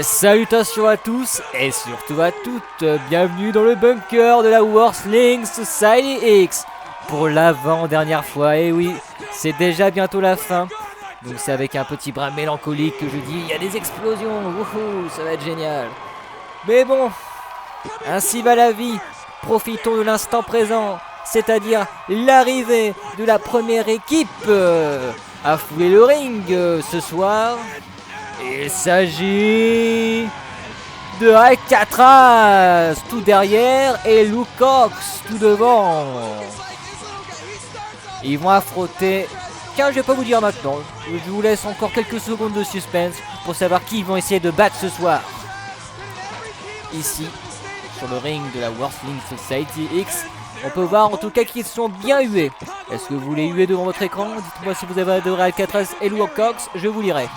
Salutations à tous et surtout à toutes, bienvenue dans le bunker de la Wrestling Society X pour l'avant-dernière fois. Et oui, c'est déjà bientôt la fin, donc c'est avec un petit brin mélancolique que je dis il y a des explosions, wouhou, ça va être génial. Mais bon, ainsi va la vie, profitons de l'instant présent, c'est-à-dire l'arrivée de la première équipe à fouler le ring ce soir. Il s'agit de Alcatraz tout derrière et Luke Cox tout devant. Ils vont affronter, je vais pas vous dire maintenant, je vous laisse encore quelques secondes de suspense pour savoir qui ils vont essayer de battre ce soir. Ici, sur le ring de la Wrestling Society X, on peut voir en tout cas qu'ils sont bien hués. Est-ce que vous les huez devant votre écran? Dites-moi si vous avez adoré Alcatraz et Luke Cox, je vous lirai.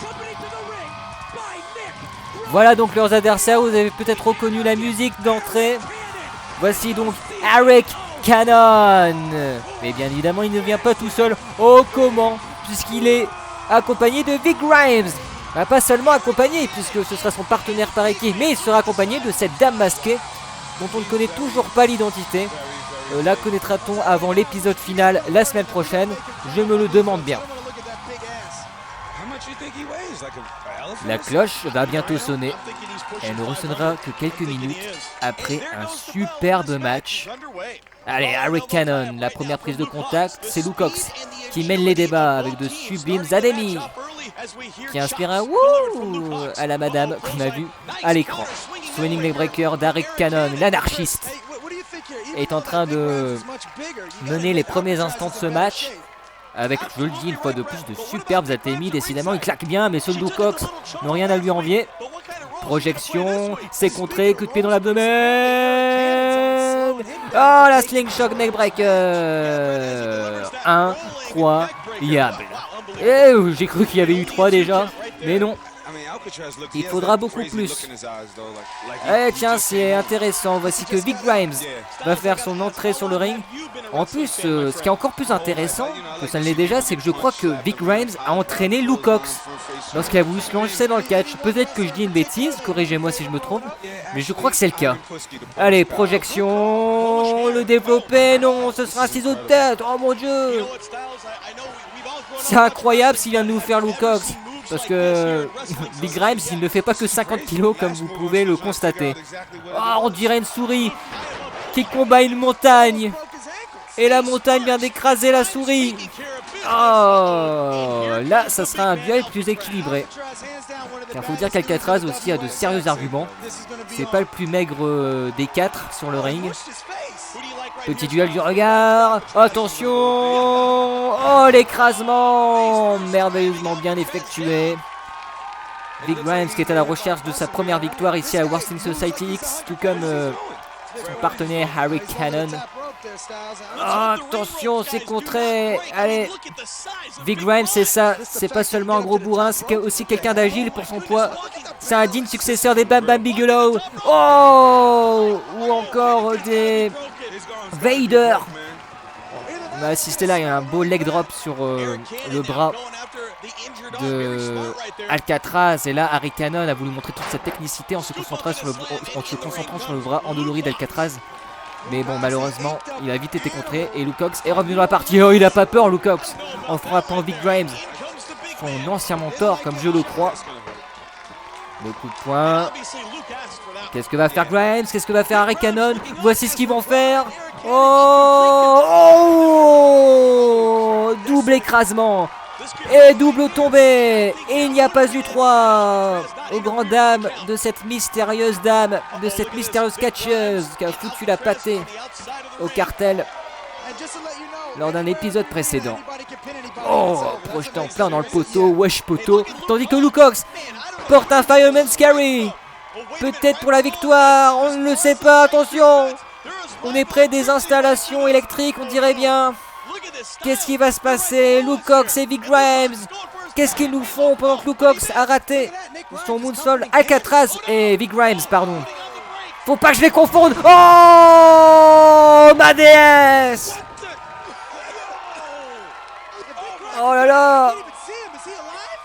Voilà donc leurs adversaires, vous avez peut-être reconnu la musique d'entrée. Voici donc Eric Cannon. Mais bien évidemment, il ne vient pas tout seul. Oh comment? Puisqu'il est accompagné de Vic Grimes. Bah, pas seulement accompagné, puisque ce sera son partenaire par équipe, mais il sera accompagné de cette dame masquée, dont on ne connaît toujours pas l'identité. La connaîtra-t-on avant l'épisode final la semaine prochaine? Je me le demande bien. La cloche va bientôt sonner. Elle ne ressonnera que quelques minutes après un superbe match. Allez, Eric Cannon, la première prise de contact, c'est Luke Cox qui mène les débats avec de sublimes ademis, qui inspire un wouh à la madame qu'on a vu à l'écran. Swinging Neckbreaker d'Eric Cannon, l'anarchiste, est en train de mener les premiers instants de ce match. Avec, je le dis une fois de plus, de superbes atémies. Décidément, il claque bien, mais ceux de Luke Cox n'ont rien à lui envier. Projection, c'est contré, coup de pied dans l'abdomen. Oh, la slingshot neckbreaker. Incroyable. Et j'ai cru qu'il y avait eu 3 déjà, mais non. Il faudra beaucoup plus. Eh tiens, c'est intéressant. Voici que Vic Grimes va faire son entrée sur le ring. En plus, ce qui est encore plus intéressant, que ça ne l'est déjà, c'est que je crois que Vic Grimes a entraîné Luke Cox lorsqu'il a voulu se lancer dans le catch. Peut-être que je dis une bêtise, corrigez-moi si je me trompe, mais je crois que c'est le cas. Allez, projection, le développé, non, ce sera un ciseau de tête, oh mon dieu. C'est incroyable s'il vient de nous faire Luke Cox. Parce que Vic Grimes, il ne fait pas que 50 kg comme vous pouvez le constater. Oh, on dirait une souris qui combat une montagne. Et la montagne vient d'écraser la souris. Oh, là, ça sera un duel plus équilibré. Car faut dire qu'Alcatraz aussi a de sérieux arguments. C'est pas le plus maigre des 4 sur le ring. Petit duel du regard. Attention. Oh, l'écrasement. Merveilleusement bien effectué. Vic Grimes qui est à la recherche de sa première victoire ici à Wrestling Society X. Tout comme son partenaire Eric Cannon. Oh, attention, c'est contré. Allez. Vic Grimes, c'est ça. C'est pas seulement un gros bourrin, c'est aussi quelqu'un d'agile pour son poids. C'est un digne successeur des Bam Bam Bigelow. Oh. Ou encore des Vader. On a assisté là, il y a un beau leg drop sur le bras de Alcatraz. Et là, Eric Cannon a voulu montrer toute sa technicité en se concentrant sur le bras endolori d'Alcatraz. Mais bon, malheureusement, il a vite été contré. Et Luke Cox est revenu dans la partie. Oh, il a pas peur, Luke Cox, en frappant Vic Grimes, son ancien mentor, comme je le crois. Le coup de poing. Qu'est-ce que va faire Grimes? Qu'est-ce que va faire Eric Cannon? Voici ce qu'ils vont faire. Oh, oh, double écrasement. Et double tombée. Et il n'y a pas eu 3 aux grandes dames de cette mystérieuse dame, de cette mystérieuse catcheuse qui a foutu la pâtée au cartel lors d'un épisode précédent. Oh, projetant plein dans le poteau, wesh poteau. Tandis que Luke Cox porte un Fireman Scary. Peut-être pour la victoire, on ne le sait pas, attention. On est près des installations électriques, on dirait bien. Qu'est-ce qui va se passer? Luke Cox et Vic Grimes. Qu'est-ce qu'ils nous font pendant que Luke Cox a raté son moonsault? Alcatraz et Vic Grimes, pardon. Faut pas que je les confonde. Oh, ma déesse. Oh là là.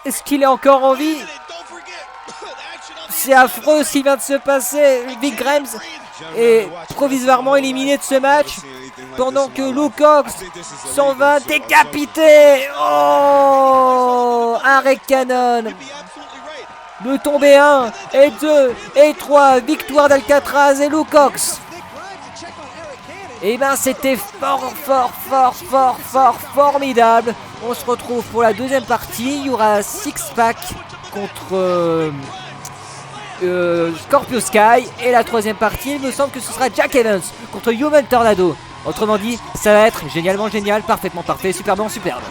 Est-ce qu'il est encore en vie? C'est affreux ce qui vient de se passer. Vic Grimes est provisoirement éliminé de ce match. Pendant que Luke Cox s'en va décapité. Oh, arrêt canon. De tomber 1 et 2 et 3. Victoire d'Alcatraz et Luke Cox. Et ben c'était formidable. On se retrouve pour la deuxième partie. Il y aura Six Pack contre Scorpio Sky. Et la troisième partie, il me semble que ce sera Jack Evans contre Human Tornado. Autrement dit, ça va être génialement génial, parfaitement parfait, superbement superbe.